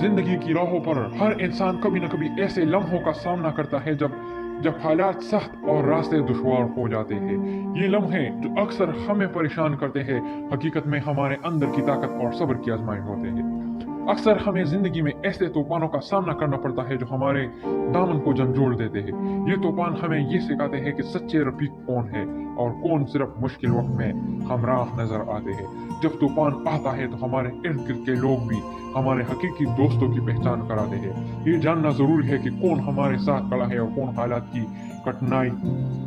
जिंदगी की राहों पर हर इंसान कभी न कभी ऐसे लम्हों का सामना करता है जब हालात सख्त और रास्ते दुश्वार हो जाते हैं। ये लम्हे जो अक्सर हमें परेशान करते हैं, हकीकत में हमारे अंदर की ताकत और सब्र की आजमाइश होते हैं। अक्सर हमें जिंदगी में ऐसे तूफानों का सामना करना पड़ता है जो हमारे दामन को झंझोड़ देते हैं। ये तूफान हमें ये सिखाते हैं कि सच्चे रफीक कौन है और कौन सिर्फ मुश्किल वक्त में हमराह नजर आते हैं। जब तूफान आता है तो हमारे इर्द गिर्द के लोग भी हमारे हकीकी दोस्तों की पहचान कराते हैं। ये जानना जरूरी है कि कौन हमारे साथ खड़ा है और कौन हालात की कठिनाई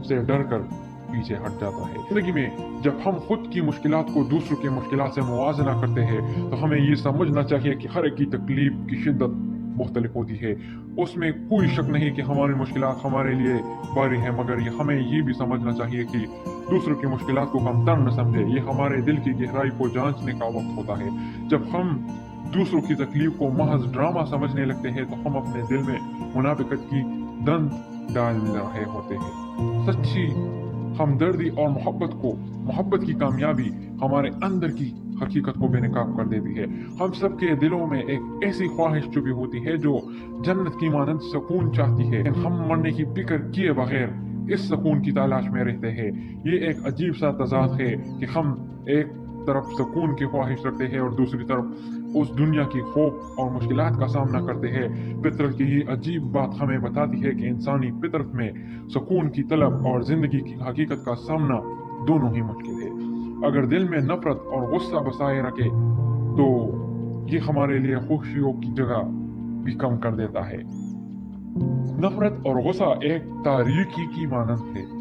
से डर कर पीछे हट जाता है। जिंदगी में जब हम खुद की मुश्किलात को दूसरों की मुश्किलात से मुवाजना करते हैं तो हमें ये समझना चाहिए कि हर एक की तकलीफ की शिद्दत मुख्तलिफ होती है। उसमें कोई शक नहीं कि हमारी मुश्किलात हमारे लिए भारी है, मगर हमें ये भी समझना चाहिए कि दूसरों की मुश्किलात को कमतर न समझे। ये हमारे दिल की गहराई को जांचने का वक्त होता है। जब हम दूसरों की तकलीफ को महज ड्रामा समझने लगते हैं तो हम अपने दिल में मुनाफिकत की दंत डाल रहे होते हैं। सच्ची हमदर्दी और मोहब्बत की कामयाबी हमारे अंदर की हकीकत को बेनकाब कर देती है। हम सबके दिलों में एक ऐसी ख्वाहिश छुपी होती है जो जन्नत की मानंद सुकून चाहती है। हम मरने की फिक्र किए बगैर इस सुकून की तलाश में रहते हैं। ये एक अजीब सा तजाद है कि हम एक तरफ सुकून की ख्वाहिश रखते हैं और दूसरी तरफ उस दुनिया की खौफ और मुश्किलात का सामना करते हैं। फितरत की ये अजीब बात हमें बताती है कि इंसानी फितरत में सुकून की तलब और जिंदगी की हकीकत का सामना दोनों ही मुश्किल है। अगर दिल में नफरत और गुस्सा बसाए रखे तो ये हमारे लिए खुशियों की जगह भी कम कर देता है। नफरत और गुस्सा एक तारीकी की मानंद है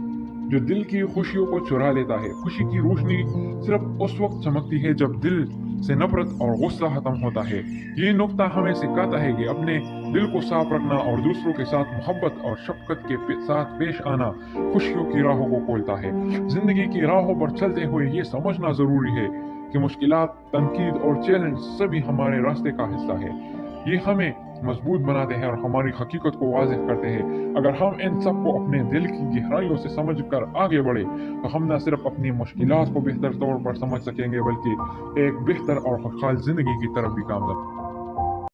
जो दिल की खुशियों को चुरा लेता है। खुशी की रोशनी सिर्फ उस वक्त चमकती है जब दिल से नफरत और गुस्सा खत्म होता है। ये नुक्ता हमें सिखाता है कि अपने दिल को साफ रखना और दूसरों के साथ मोहब्बत और शफकत के साथ पेश आना खुशियों की राहों को खोलता है। जिंदगी की राहों पर चलते हुए ये समझना जरूरी है कि मुश्किलात, तनकीद और चैलेंज सभी हमारे रास्ते का हिस्सा है। ये हमें मजबूत बनाते हैं और हमारी हकीकत को वाज़ेह करते हैं। अगर हम इन सब को अपने दिल की गहराइयों से समझकर आगे बढ़े तो हम न सिर्फ अपनी मुश्किलात को बेहतर तौर पर समझ सकेंगे बल्कि एक बेहतर और खुशहाल जिंदगी की तरफ भी कामयाब